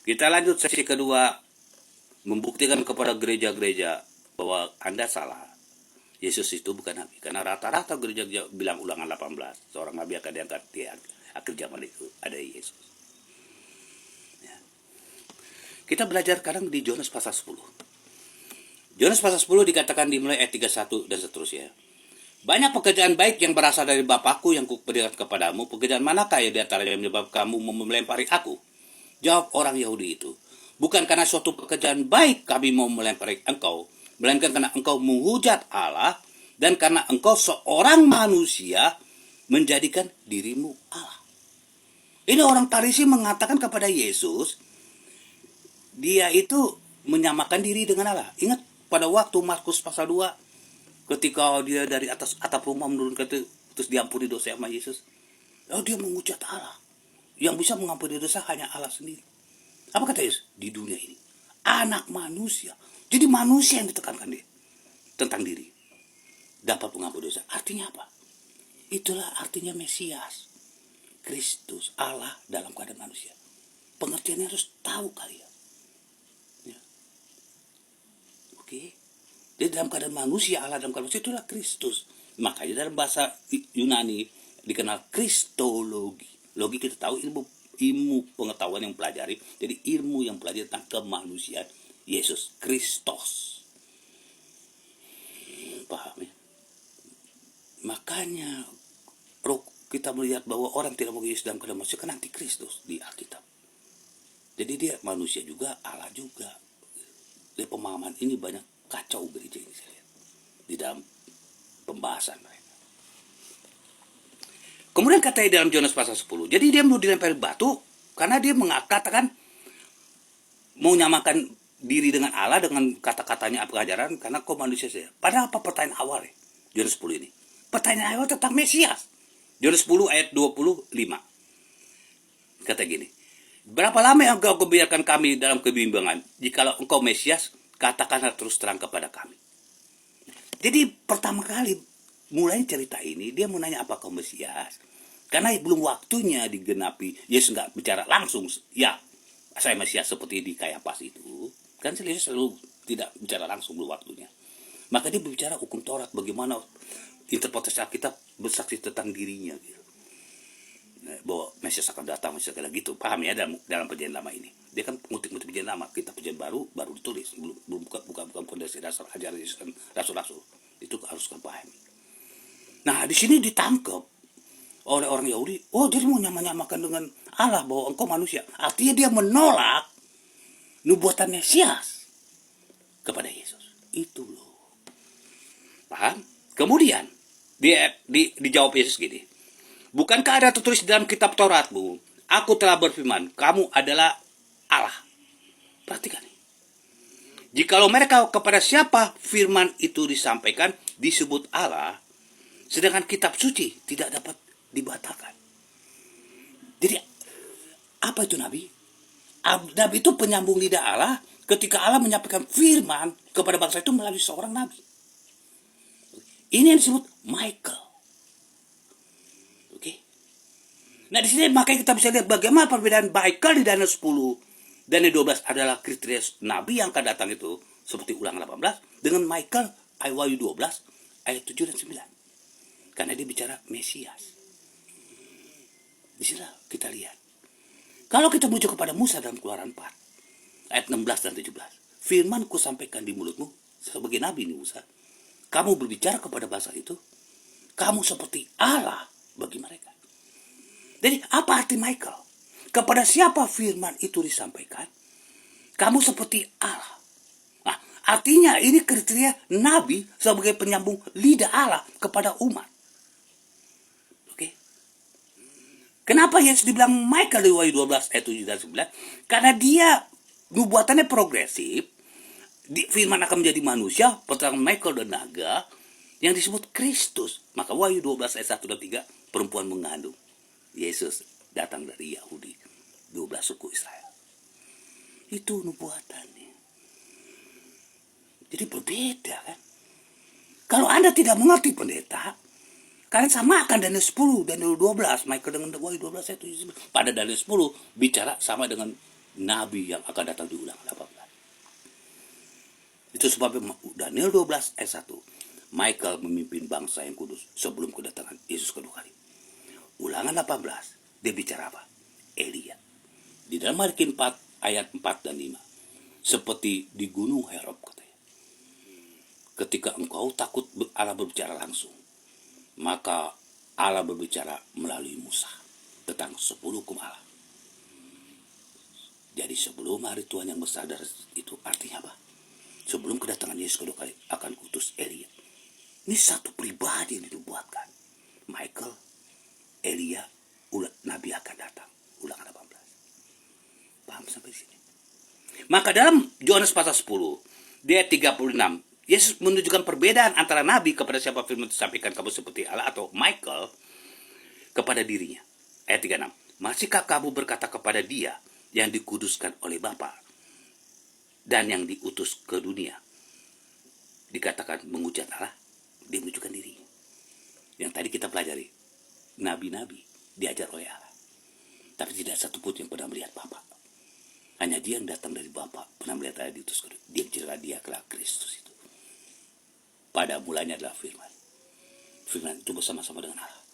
Kita lanjut sesi kedua, membuktikan kepada gereja-gereja bahwa Anda salah. Yesus itu bukan nabi. Karena rata-rata gereja bilang Ulangan 18, seorang nabi akan diangkat di akhir zaman itu. Ada Yesus. Ya. Kita belajar sekarang di Yohanes pasal 10. Yohanes pasal 10 dikatakan dimulai ayat 31 dan seterusnya. Banyak pekerjaan baik yang berasal dari Bapakku yang kuberikan kepadamu. Pekerjaan manakah yang di antara yang menyebabkan kamu melempari aku? Jawab orang Yahudi itu. Bukan karena suatu pekerjaan baik kami mau melempari engkau, melainkan karena engkau menghujat Allah dan karena engkau seorang manusia menjadikan dirimu Allah. Ini orang Farisi mengatakan kepada Yesus, dia itu menyamakan diri dengan Allah. Ingat pada waktu Markus pasal 2, ketika dia dari atas atap rumah menurunkan itu, terus diampuni dosa sama Yesus. Dia menghujat Allah. Yang bisa mengampuni dosa hanya Allah sendiri. Apa kata Yesus? Di dunia ini anak manusia. Jadi manusia yang ditekankan dia tentang diri dapat mengampuni dosa. Artinya apa? Itulah artinya Mesias, Kristus, Allah dalam keadaan manusia. Pengertiannya harus tahu kalian. Ya. Oke. Jadi dalam keadaan manusia, Allah dalam keadaan manusia, itulah Kristus. Makanya dalam bahasa Yunani dikenal Kristologi. Logi kita tahu ilmu pengetahuan yang pelajari. Jadi ilmu yang pelajari tentang kemanusiaan Yesus Kristus. Paham ya? Makanya kita melihat bahwa orang tidak mau Yesus dalam keadaan manusia kan antikristus di Alkitab. Jadi dia manusia juga, Allah juga. Dari pemahaman ini banyak kacau gereja ini saya lihat di dalam pembahasan mereka. Kemudian katanya dalam Yohanes pasal 10, jadi dia mau dilempari batu karena dia mengatakan mau nyamakan diri dengan Allah dengan kata-katanya pengajaran karena kau manusia saya. Padahal apa pertanyaan awal ya? Yohanes 10 ini. Pertanyaan awal tentang Mesias. Yohanes 10 ayat 25. Kata gini, berapa lama yang engkau biarkan kami dalam kebimbangan? Jikalau engkau Mesias, katakanlah terus terang kepada kami. Jadi pertama kali mulai cerita ini dia mau nanya apa kau Mesias, karena belum waktunya digenapi. Yesus nggak bicara langsung, ya saya Mesias seperti di Kayafas itu kan. Yesus selalu tidak bicara langsung, belum waktunya. Maka dia berbicara hukum Taurat, bagaimana interpretasi Alkitab bersaksi tentang dirinya gitu. Bahwa Mesias akan datang, Mesias akan gitu, paham ya dalam perjanjian lama ini. Dia kan ngutip perjanjian lama, kitab perjanjian baru ditulis, belum bukan fondasi dasar ajaran Yesus kan rasul-rasul. Itu harus kan pahami. Nah, di sini ditangkap oleh orang Yahudi. Oh, dia mau nyamakan dengan Allah bahwa engkau manusia. Artinya dia menolak nubuatan Mesias kepada Yesus. Itu loh. Paham? Kemudian dijawab Yesus gini. Bukankah ada tertulis dalam kitab Tauratmu, aku telah berfirman, kamu adalah Allah. Perhatikan. Jikalau mereka kepada siapa firman itu disampaikan disebut Allah, sedangkan kitab suci tidak dapat dibatalkan. Jadi apa itu Nabi? Nabi itu penyambung lidah Allah ketika Allah menyampaikan firman kepada bangsa itu melalui seorang Nabi. Ini yang disebut Michael. Oke. Nah di sini makanya kita bisa lihat bagaimana perbedaan Michael di Daniel 10 dan 12 adalah kriteria Nabi yang akan datang itu seperti Ulangan 18 dengan Michael ayat 12 ayat 7 dan 9. Karena dia bicara Mesias. Di sini kita lihat. Kalau kita merujuk kepada Musa dalam Keluaran 4 ayat 16 dan 17. Firman ku sampaikan di mulutmu sebagai Nabi ini Musa. Kamu berbicara kepada bangsa itu. Kamu seperti Allah bagi mereka. Jadi apa arti Michael? Kepada siapa firman itu disampaikan? Kamu seperti Allah. Nah, artinya ini kriteria Nabi sebagai penyambung lidah Allah kepada umat. Kenapa Yesus dibilang Michael di Wahyu 12 ayat 7 dan 9? Karena dia nubuatannya progresif. Firman akan menjadi manusia, pertama Michael dan naga yang disebut Kristus. Maka Wahyu 12 ayat 1 dan 3, perempuan mengandung. Yesus datang dari Yahudi, 12 suku Israel. Itu nubuatannya. Jadi berbeda kan. Kalau Anda tidak mengerti pendeta, kalian samakan Daniel 10, Daniel 12, Michael dengan Wahyu 12 ayat 7. Pada Daniel 10 bicara sama dengan nabi yang akan datang di Ulangan 18. Itu sebabnya Daniel 12 ayat 1. Michael memimpin bangsa yang kudus sebelum kedatangan Yesus kedua kali. Ulangan 18, dia bicara apa? Elia. Di dalam Malaki 4 ayat 4 dan 5. Seperti di gunung Herop katanya. Ketika engkau takut Allah berbicara langsung, maka Allah berbicara melalui Musa tentang 10 hukum Allah. Jadi sebelum hari Tuhan yang besar itu artinya apa? Sebelum kedatangan Yesus kedua kali akan kutus Elia. Ini satu pribadi yang dibuatkan. Michael, Elia, Nabi akan datang. Ulangan 18. Paham sampai sini? Maka dalam Yohanes pasal 10, dia 36, Yesus menunjukkan perbedaan antara Nabi kepada siapa firman disampaikan kamu seperti Allah atau Michael kepada dirinya. Ayat 36. Masihkah kamu berkata kepada dia yang dikuduskan oleh Bapa dan yang diutus ke dunia? Dikatakan menghujat Allah, dia menunjukkan diri. Yang tadi kita pelajari, nabi-nabi diajar oleh Allah, tapi tidak satu pun yang pernah melihat Bapa. Hanya dia yang datang dari Bapa pernah melihat Allah diutus ke dunia. Dia bicara dia adalah Kristus itu. Pada mulanya adalah firman. Firman itu bersama-sama dengan Allah.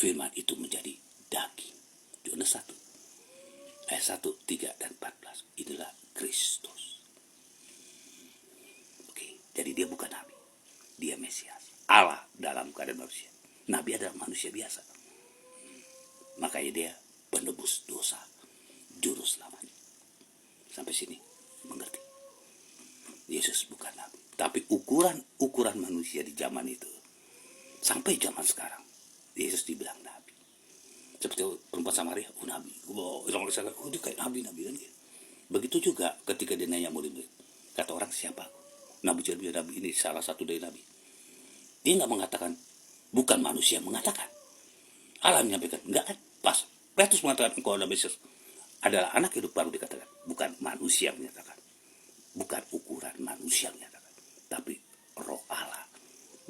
Firman itu menjadi daging. Yohanes 1 ayat 1, 3 dan 14. Inilah Kristus. Oke, jadi dia bukan nabi. Dia Mesias. Allah dalam keadaan manusia. Nabi adalah manusia biasa. Makanya dia penebus dosa, juru selamat. Sampai sini mengerti. Yesus bukan nabi. Tapi ukuran manusia di zaman itu sampai zaman sekarang, Yesus dibilang nabi. Seperti perempuan Samaria, nabi. Orang sana, dia kayak nabi kan gitu. Begitu juga ketika dia nanya murid-murid, kata orang siapa? Nabi ini salah satu dari nabi. Dia nggak mengatakan, bukan manusia yang mengatakan. Allah menyampaikan, enggak kan? Pas. Petrus mengatakan, engkau adalah Mesias. Adalah anak hidup baru dikatakan. Bukan manusia yang menyatakan. Bukan ukuran manusia yang menyatakan. Tapi roh Allah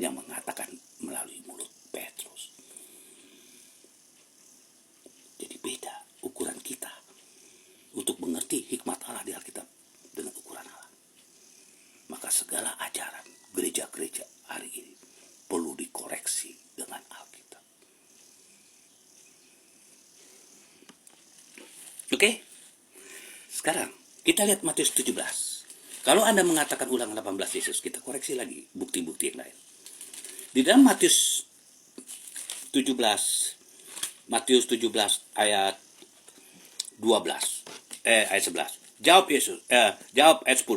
yang mengatakan melalui mulut Petrus. Jadi beda ukuran kita untuk mengerti hikmat Allah di Alkitab dengan ukuran Allah. Maka segala ajaran gereja-gereja hari ini perlu dikoreksi dengan Alkitab. Oke? Sekarang kita lihat Matius 17. Kalau Anda mengatakan Ulangan 18 Yesus, kita koreksi lagi bukti-bukti yang lain. Di dalam Matius 17 ayat 12 ayat 11. Jawab ayat 10.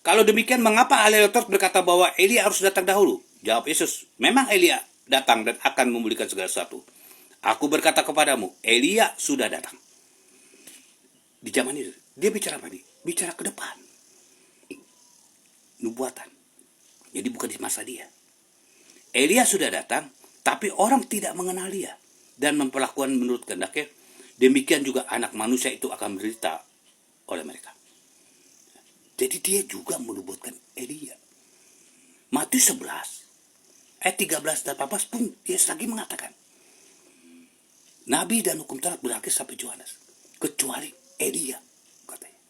Kalau demikian mengapa ahli Taurat berkata bahwa Elia harus datang dahulu? Jawab Yesus, memang Elia datang dan akan memulihkan segala sesuatu. Aku berkata kepadamu, Elia sudah datang. Di zaman itu, dia bicara apa nih? Bicara ke depan. Nubuatan. Jadi bukan di masa dia. Elia sudah datang, tapi orang tidak mengenal dia dan memperlakukan menurut kehendaknya. Demikian juga anak manusia itu akan menderita oleh mereka. Jadi dia juga menubuatkan Elia. Matius 11 ayat 13 dan 14 pun dia lagi mengatakan, Nabi dan hukum Taurat berakhir sampai Yohanes, kecuali Elia katanya.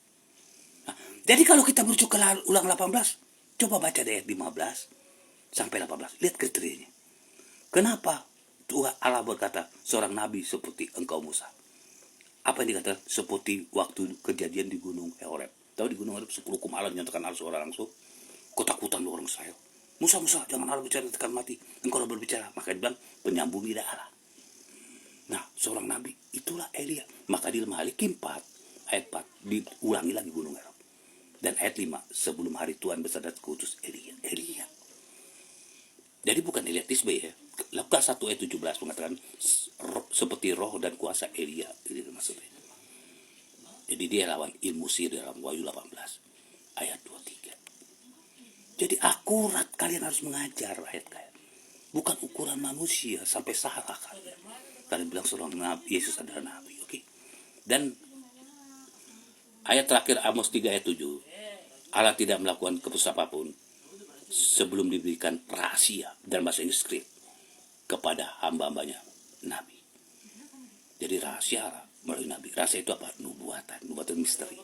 Nah, jadi kalau kita merujuk ke Ulangan 18, coba baca dari ayat 15 sampai 18, lihat kriterianya. Kenapa Tuhan Allah berkata seorang nabi seperti engkau Musa? Apa yang dikatakan? Seperti waktu kejadian di gunung Horeb. Tahu di gunung Horeb 10 hukum Allah dinyatakan Allah seorang langsung. Ketakutan orang Israel. Musa, jangan Allah bicara, tekan mati. Engkau berbicara. Maka dibilang penyambung lidah Allah. Nah, seorang nabi itulah Elia. Maka di Malaki 4 ayat 4 diulangi lagi gunung Horeb. Dan ayat 5, sebelum hari Tuhan besar dan kutus Elia. Jadi bukan Elia Tisbe ya. Lukas 1 ayat 17 mengatakan seperti roh dan kuasa Elia. Ini maksudnya. Jadi dia lawan ilmu sihir dalam Wahyu 18 ayat 23. Jadi akurat kalian harus mengajar ayat-ayat. Bukan ukuran manusia sampai salah kalian. Kalian bilang seorang nabi, Yesus adalah nabi. Oke. Dan ayat terakhir Amos 3 ayat 7. Allah tidak melakukan keputusan apapun sebelum diberikan rahasia dalam bahasa Inggris kepada hamba-hambanya nabi. Jadi rahasia Allah melalui nabi. Rasa itu apa? Nubuatan misteri.